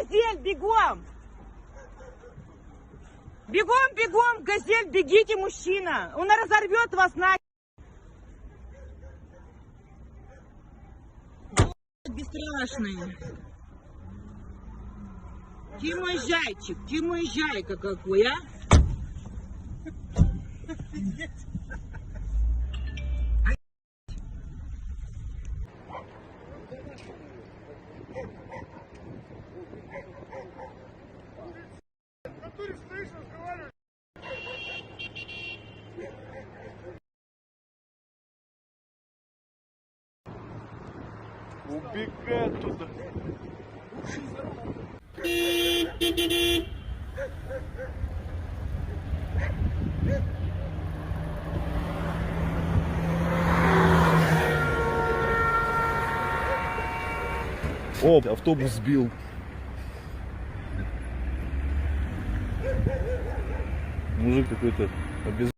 Газель, бегом! Бегом, бегом, Газель, бегите, мужчина! Он разорвет вас на... Бесстрашный. Ты мой зайчик, ты мой зайка какой, а? Убегай туда. О, автобус сбил. Мужик какой-то обез...